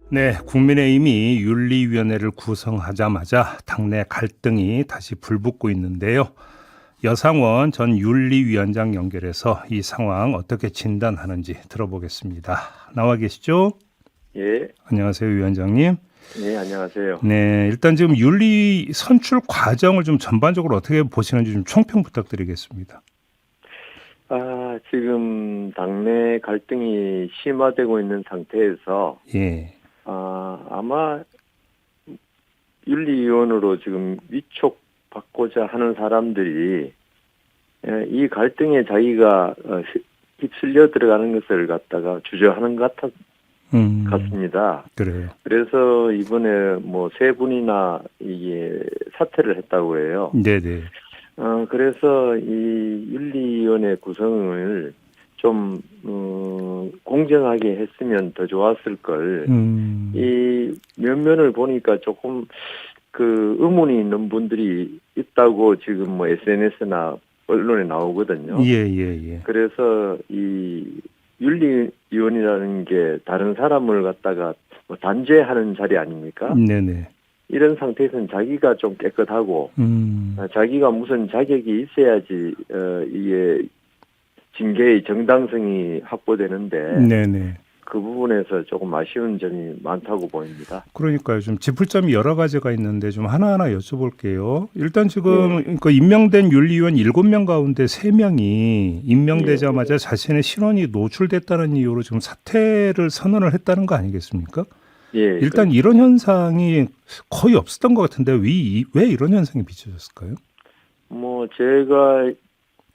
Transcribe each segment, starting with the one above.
네, 국민의힘이 윤리위원회를 구성하자마자 당내 갈등이 다시 불붙고 있는데요. 여상원 전 윤리위원장 연결해서 이 상황 어떻게 진단하는지 들어보겠습니다. 나와 계시죠? 예, 안녕하세요, 위원장님. 네, 안녕하세요. 네, 일단 지금 윤리 선출 과정을 좀 전반적으로 어떻게 보시는지 좀 총평 부탁드리겠습니다. 지금 당내 갈등이 심화되고 있는 상태에서, 예, 아마 윤리위원으로 지금 위촉받고자 하는 사람들이 이 갈등에 자기가 휩쓸려 들어가는 것을 갖다가 주저하는 것 같습니다. 그래요. 그래서 이번에 뭐 세 분이나 이게 사퇴를 했다고 해요. 네네. 그래서 이 윤리위원회 구성을 좀 공정하게 했으면 더 좋았을 걸. 이 면면을 보니까 조금 그 의문이 있는 분들이 있다고 지금 뭐 SNS나 언론에 나오거든요. 예. 그래서 이 윤리위원이라는 게 다른 사람을 갖다가 뭐 단죄하는 자리 아닙니까? 네네. 이런 상태에서는 자기가 좀 깨끗하고 자기가 무슨 자격이 있어야지 이게 징계의 정당성이 확보되는데 네네. 그 부분에서 조금 아쉬운 점이 많다고 보입니다. 그러니까요. 좀 짚을점이 여러 가지가 있는데 좀 하나하나 여쭤볼게요. 일단 지금 그 임명된 윤리위원 7명 가운데 3명이 임명되자마자 자신의 신원이 노출됐다는 이유로 지금 사퇴를 선언을 했다는 거 아니겠습니까? 예, 일단 이런 현상이 거의 없었던 것 같은데 왜 이런 현상이 비춰졌을까요? 뭐 제가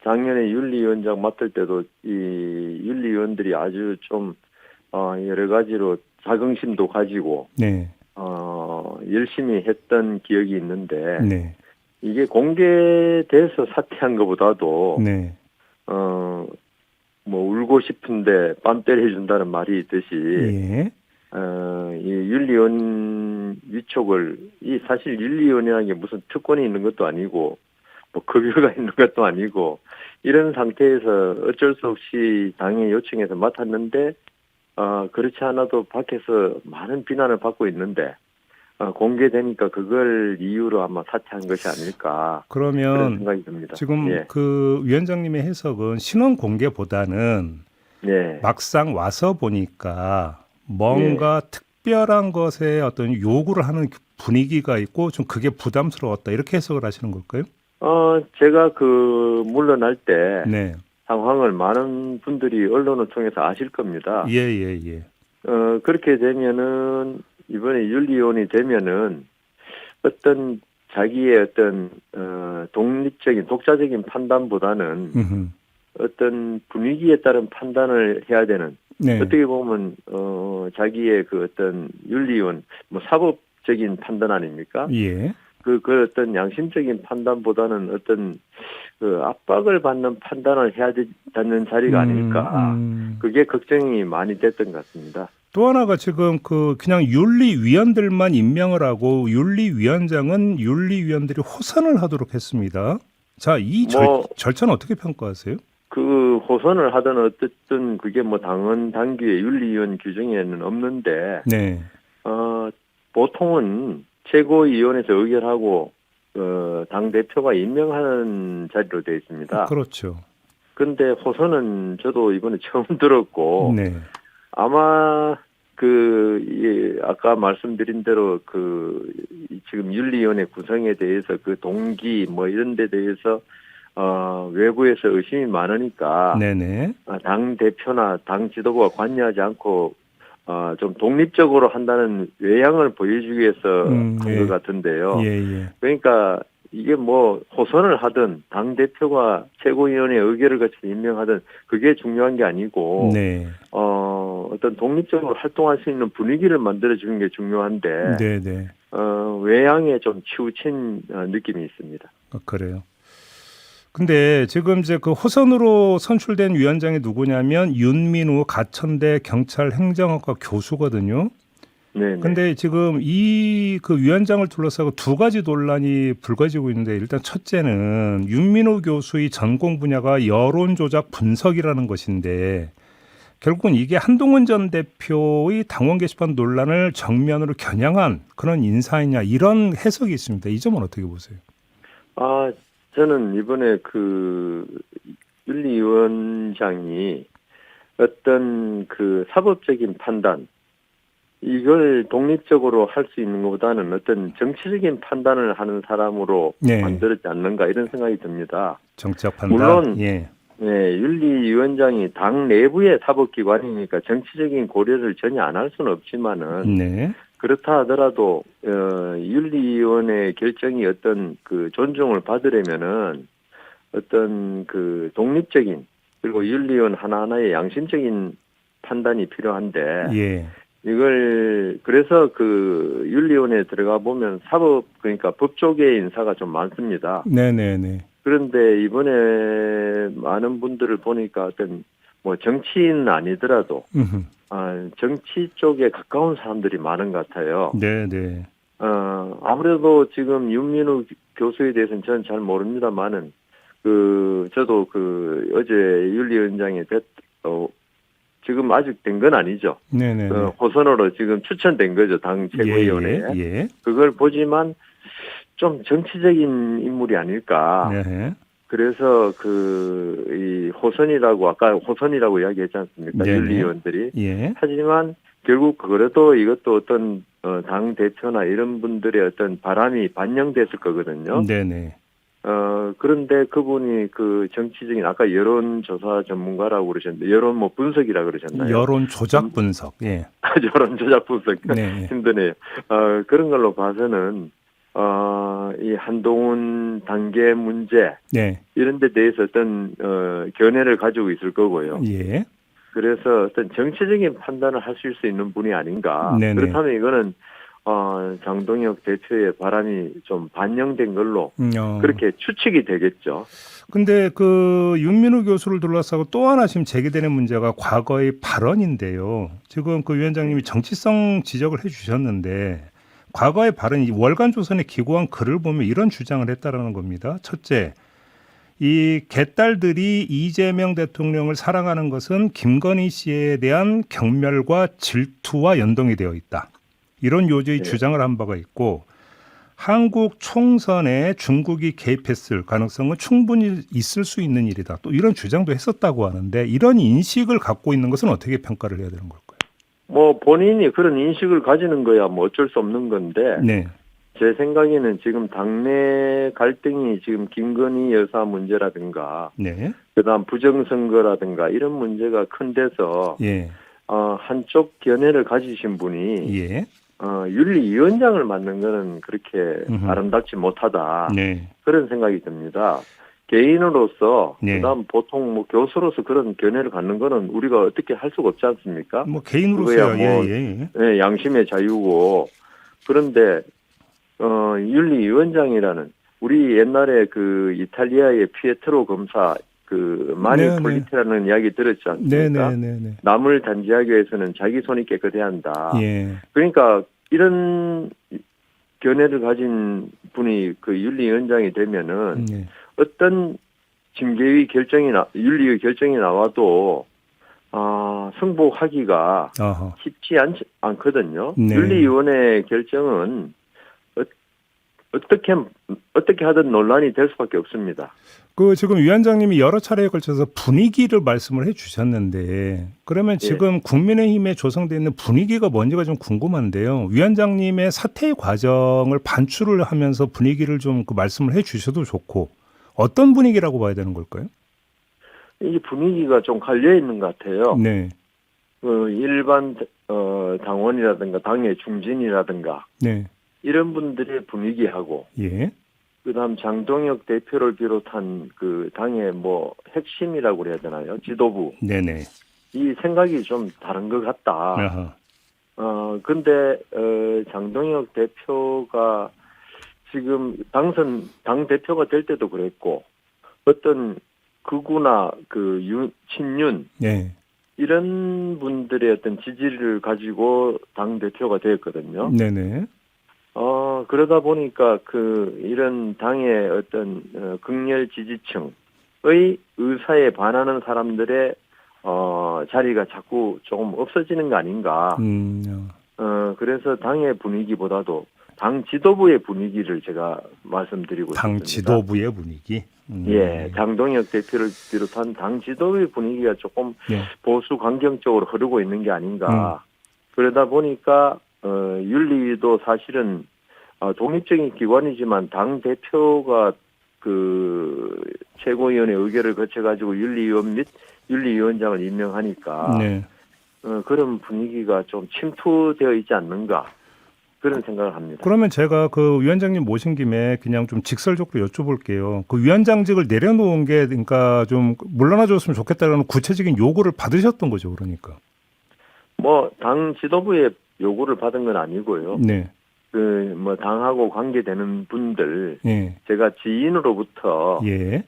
작년에 윤리위원장 맡을 때도 이 윤리위원들이 아주 좀 여러 가지로 자긍심도 가지고 네. 열심히 했던 기억이 있는데 네. 이게 공개돼서 사퇴한 것보다도 네. 뭐 울고 싶은데 뺨 때려준다는 말이 있듯이 예. 이 윤리위원 위촉을 사실 윤리위원이라는 게 무슨 특권이 있는 것도 아니고 뭐 급여가 있는 것도 아니고 이런 상태에서 어쩔 수 없이 당의 요청해서 맡았는데 그렇지 않아도 밖에서 많은 비난을 받고 있는데 공개되니까 그걸 이유로 아마 사퇴한 것이 아닐까 그런 그러면 생각이 듭니다. 지금 예. 그 위원장님의 해석은 신원 공개보다는 네. 막상 와서 보니까 뭔가 특별한 것에 어떤 요구를 하는 분위기가 있고 좀 그게 부담스러웠다 이렇게 해석을 하시는 걸까요? 제가 물러날 때 네. 상황을 많은 분들이 언론을 통해서 아실 겁니다. 예. 그렇게 되면은 이번에 윤리위원이 되면은 어떤 자기의 어떤 독립적인 독자적인 판단보다는 어떤 분위기에 따른 판단을 해야 되는 네. 어떻게 보면 자기의 그 어떤 윤리위원 뭐 사법적인 판단 아닙니까? 예. 그 어떤 양심적인 판단보다는 어떤 그 압박을 받는 판단을 해야 되는 자리가 아닐까. 그게 걱정이 많이 됐던 것 같습니다. 또 하나가 지금 그냥 윤리위원들만 임명을 하고 윤리위원장은 윤리위원들이 호선을 하도록 했습니다. 자, 이 절차는 어떻게 평가하세요? 그 호선을 하든 어쨌든 그게 뭐 당규의 윤리위원 규정에는 없는데, 네. 보통은 최고위원회에서 의결하고 당 대표가 임명하는 자리로 되어 있습니다. 그렇죠. 그런데 호선은 저도 이번에 처음 들었고, 네. 아마 아까 말씀드린 대로 지금 윤리위원회 구성에 대해서 그 동기 뭐 이런 데 대해서 외부에서 의심이 많으니까 네네. 당 대표나 당 지도부가 관여하지 않고 좀 독립적으로 한다는 외양을 보여주기 위해서 한 것 같은데요. 예. 그러니까 이게 뭐 호선을 하든 당 대표가 최고위원회 의결을 거쳐 임명하든 그게 중요한 게 아니고 네. 어떤 독립적으로 활동할 수 있는 분위기를 만들어 주는 게 중요한데 네네. 외양에 좀 치우친 느낌이 있습니다. 그래요. 근데 지금 이제 그 호선으로 선출된 위원장이 누구냐면 윤민우 가천대 경찰 행정학과 교수거든요. 네. 근데 지금 그 위원장을 둘러싸고 두 가지 논란이 불거지고 있는데 일단 첫째는 윤민우 교수의 전공 분야가 여론 조작 분석이라는 것인데 결국은 이게 한동훈 전 대표의 당원 게시판 논란을 정면으로 겨냥한 그런 인사이냐 이런 해석이 있습니다. 이 점은 어떻게 보세요? 저는 이번에 그 윤리위원장이 어떤 그 사법적인 판단, 이걸 독립적으로 할 수 있는 것보다는 어떤 정치적인 판단을 하는 사람으로 네. 만들었지 않는가 이런 생각이 듭니다. 정치적 판단. 물론 예. 네, 윤리위원장이 당 내부의 사법기관이니까 정치적인 고려를 전혀 안 할 수는 없지만은 네. 그렇다 하더라도 윤리위원회 결정이 어떤 그 존중을 받으려면은 어떤 그 독립적인 그리고 윤리위원 하나하나의 양심적인 판단이 필요한데 예. 이걸 그래서 그 윤리위원회에 들어가 보면 사법 그러니까 법조계 인사가 좀 많습니다. 네네네. 그런데 이번에 많은 분들을 보니까 어떤 뭐 정치인은 아니더라도 정치 쪽에 가까운 사람들이 많은 것 같아요. 네네. 아무래도 지금 윤민우 교수에 대해서는 저는 잘 모릅니다만은 저도 어제 윤리위원장이 지금 아직 된 건 아니죠. 네네. 호선으로 지금 추천된 거죠. 당 최고위원회에. 예. 그걸 보지만 좀 정치적인 인물이 아닐까. 네. 그래서 이 호선이라고 아까 호선이라고 이야기했지 않습니까? 네네. 윤리위원들이. 예. 하지만 결국 그래도 이것도 어떤 당 대표나 이런 분들의 어떤 바람이 반영됐을 거거든요. 네네. 그런데 그분이 그 정치적인 아까 여론조사 전문가라고 그러셨는데 여론 뭐 분석이라 그러셨나요? 여론 조작 분석. 예. 여론 조작 분석 네. 힘드네요. 그런 걸로 봐서는 이 한동훈 단계 문제 네. 이런 데 대해서 어떤 견해를 가지고 있을 거고요. 예. 그래서 어떤 정치적인 판단을 하실 수 있는 분이 아닌가. 네네. 그렇다면 이거는 장동혁 대표의 바람이 좀 반영된 걸로 그렇게 추측이 되겠죠. 근데 그 윤민우 교수를 둘러싸고 또 하나 지금 제기되는 문제가 과거의 발언인데요. 지금 그 위원장님이 정치성 지적을 해주셨는데 과거의 발언, 이 월간조선에 기고한 글을 보면 이런 주장을 했다라는 겁니다. 첫째, 이 개딸들이 이재명 대통령을 사랑하는 것은 김건희 씨에 대한 경멸과 질투와 연동이 되어 있다. 이런 요지의 네. 주장을 한 바가 있고 한국 총선에 중국이 개입했을 가능성은 충분히 있을 수 있는 일이다. 또 이런 주장도 했었다고 하는데 이런 인식을 갖고 있는 것은 어떻게 평가를 해야 되는 걸까요? 뭐 본인이 그런 인식을 가지는 거야 뭐 어쩔 수 없는 건데 네. 제 생각에는 지금 당내 갈등이 지금 김건희 여사 문제라든가 네. 그다음 부정선거라든가 이런 문제가 큰 데서 예. 한쪽 견해를 가지신 분이 예. 윤리위원장을 맡는 거는 그렇게 아름답지 못하다. 네. 그런 생각이 듭니다. 개인으로서 네. 그다음 보통 뭐 교수로서 그런 견해를 갖는 거는 우리가 어떻게 할 수가 없지 않습니까? 뭐 개인으로서야 그거야 뭐 양심의 자유고 그런데 윤리위원장이라는 우리 옛날에 그 이탈리아의 피에트로 검사 마니폴리티라는 이야기 들었지 않습니까? 네네네. 남을 단죄하기 위해서는 자기 손이 깨끗해야 한다. 예. 그러니까 이런 견해를 가진 분이 그 윤리위원장이 되면은 어떤 징계위 윤리위 결정이 나와도 승복하기가 쉽지 않거든요. 네. 윤리위원회 결정은 어떻게 하든 논란이 될 수밖에 없습니다. 그 지금 위원장님이 여러 차례에 걸쳐서 분위기를 말씀을 해주셨는데 그러면 지금 국민의힘에 조성되어 있는 분위기가 뭔지가 좀 궁금한데요. 위원장님의 사퇴 과정을 반추를 하면서 분위기를 좀 그 말씀을 해주셔도 좋고 어떤 분위기라고 봐야 되는 걸까요? 이 분위기가 좀 갈려 있는 것 같아요. 네. 일반 당원이라든가 당의 중진이라든가 네. 이런 분들의 분위기하고 예. 그다음 장동혁 대표를 비롯한 그 당의 뭐 핵심이라고 그래야 되나요? 지도부. 네네. 이 생각이 좀 다른 것 같다. 아하. 근데 장동혁 대표가 지금 당 대표가 될 때도 그랬고 어떤 극우나 친윤 네. 이런 분들의 어떤 지지를 가지고 당 대표가 되었거든요. 네네. 그러다 보니까 이런 당의 어떤 극렬 지지층의 의사에 반하는 사람들의 자리가 자꾸 조금 없어지는 거 아닌가. 그래서 당의 분위기보다도 당 지도부의 분위기를 제가 말씀드리고 당 싶습니다. 지도부의 분위기. 예, 장동혁 대표를 비롯한 당 지도부의 분위기가 조금 예. 보수 강경적으로 흐르고 있는 게 아닌가. 그러다 보니까 윤리위도 사실은 독립적인 기관이지만 당 대표가 그 최고위원회 의결을 거쳐가지고 윤리위원 및 윤리위원장을 임명하니까 네. 그런 분위기가 좀 침투되어 있지 않는가 그런 생각을 합니다. 그러면 제가 그 위원장님 모신 김에 그냥 좀 직설적으로 여쭤볼게요. 그 위원장직을 내려놓은 게 그러니까 좀 물러나 줬으면 좋겠다는 구체적인 요구를 받으셨던 거죠, 그러니까. 뭐 당 지도부의 요구를 받은 건 아니고요. 네. 그 뭐 당하고 관계되는 분들 예. 제가 지인으로부터 예.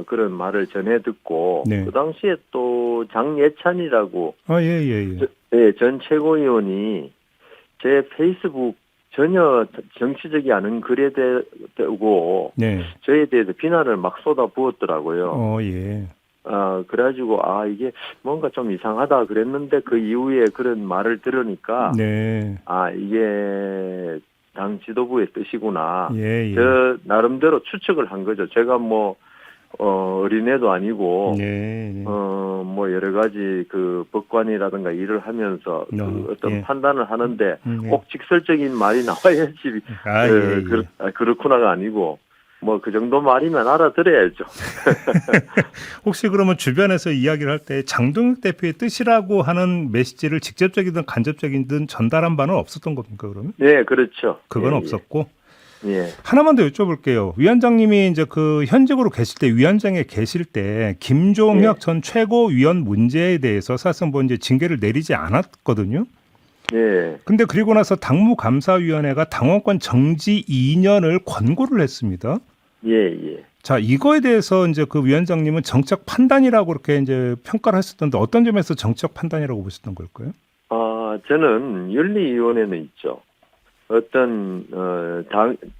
그런 말을 전해 듣고 네. 그 당시에 또 장예찬이라고 예. 전 최고위원이 제 페이스북 전혀 정치적이 않은 글에 대고 네. 저에 대해서 비난을 막 쏟아부었더라고요. 예. 그래가지고 이게 뭔가 좀 이상하다 그랬는데 그 이후에 그런 말을 들으니까 네. 이게 당 지도부의 뜻이구나. 예. 저 나름대로 추측을 한 거죠. 제가 뭐 어린애도 아니고 네. 뭐 여러 가지 그 법관이라든가 일을 하면서 그 어떤 예. 판단을 하는데 꼭 직설적인 말이 나와야지 예. 그렇구나가 아니고 뭐 그 정도 말이면 알아들어야죠. 혹시 그러면 주변에서 이야기를 할 때 장동혁 대표의 뜻이라고 하는 메시지를 직접적이든 간접적이든 전달한 바는 없었던 겁니까, 그러면? 네, 그렇죠. 그건 예, 없었고. 예. 하나만 더 여쭤볼게요. 위원장님이 이제 그 현직으로 계실 때 위원장에 계실 때 김종혁 전 최고위원 문제에 대해서 사실은 뭐 이제 징계를 내리지 않았거든요. 네. 근데 그리고 나서 당무감사위원회가 당원권 정지 2년을 권고를 했습니다. 예. 자, 이거에 대해서 이제 그 위원장님은 정책 판단이라고 그렇게 이제 평가를 했었던데 어떤 점에서 정책 판단이라고 보셨던 걸까요? 저는 윤리위원회는 있죠. 어떤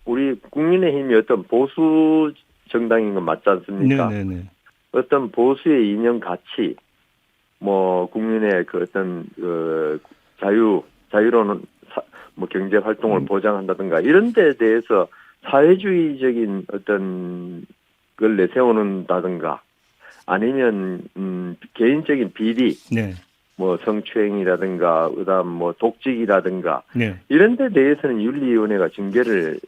우리 국민의힘이 어떤 보수 정당인 건 맞지 않습니까? 네네네. 어떤 보수의 이념 가치, 뭐 국민의 그 어떤 자유로는 뭐 경제 활동을 보장한다든가 이런 데에 대해서 사회주의적인 어떤 걸 내세우는다든가 아니면 개인적인 비리, 네. 뭐 성추행이라든가 그다음 뭐 독직이라든가 네. 이런 데 대해서는 윤리위원회가 징계를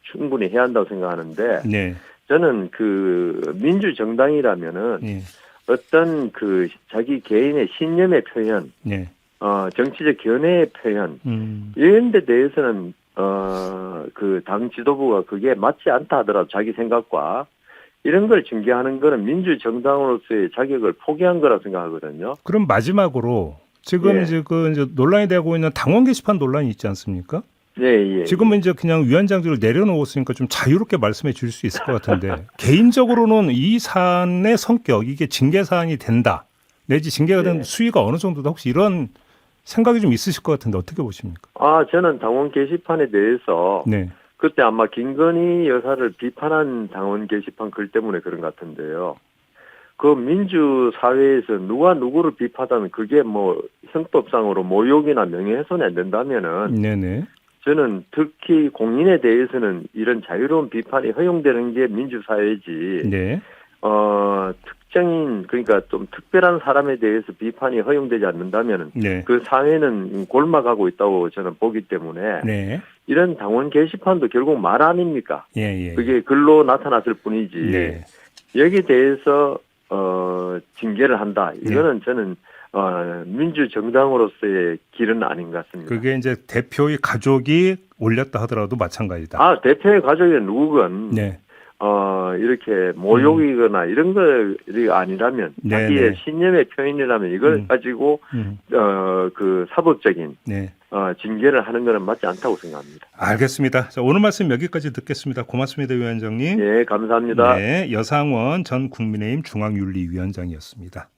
충분히 해야 한다고 생각하는데 네. 저는 그 민주정당이라면은 네. 어떤 그 자기 개인의 신념의 표현, 네. 정치적 견해의 표현 이런 데 대해서는 그 당 지도부가 그게 맞지 않다 하더라도 자기 생각과 이런 걸 징계하는 거는 민주정당으로서의 자격을 포기한 거라 생각하거든요. 그럼 마지막으로 지금 이제 이제 논란이 되고 있는 당원 게시판 논란이 있지 않습니까? 예. 지금은 이제 그냥 위원장직을 내려놓았으니까 좀 자유롭게 말씀해 주실 수 있을 것 같은데 개인적으로는 이 사안의 성격 이게 징계 사안이 된다 내지 징계가 된 수위가 어느 정도다 혹시 이런 생각이 좀 있으실 것 같은데 어떻게 보십니까? 저는 당원 게시판에 대해서 네. 그때 아마 김건희 여사를 비판한 당원 게시판 글 때문에 그런 것 같은데요. 그 민주사회에서 누가 누구를 비판하면 그게 뭐 형법상으로 모욕이나 명예훼손이 안 된다면은 네네. 저는 특히 공인에 대해서는 이런 자유로운 비판이 허용되는 게 민주사회지. 네. 특정인 그러니까 좀 특별한 사람에 대해서 비판이 허용되지 않는다면은 네. 그 사회는 골마가고 있다고 저는 보기 때문에 네. 이런 당원 게시판도 결국 말 아닙니까? 예. 그게 글로 나타났을 뿐이지. 네. 여기에 대해서 징계를 한다. 이거는 저는 민주정당으로서의 길은 아닌 것 같습니다. 그게 이제 대표의 가족이 올렸다 하더라도 마찬가지다. 대표의 가족이 누구건 네. 이렇게 모욕이거나 이런 것이 아니라면 자기의 신념의 표현이라면 이걸 가지고 그 사법적인 징계를 하는 것은 맞지 않다고 생각합니다. 알겠습니다. 자, 오늘 말씀 여기까지 듣겠습니다. 고맙습니다, 위원장님. 네, 감사합니다. 네, 여상원 전 국민의힘 중앙윤리위원장이었습니다.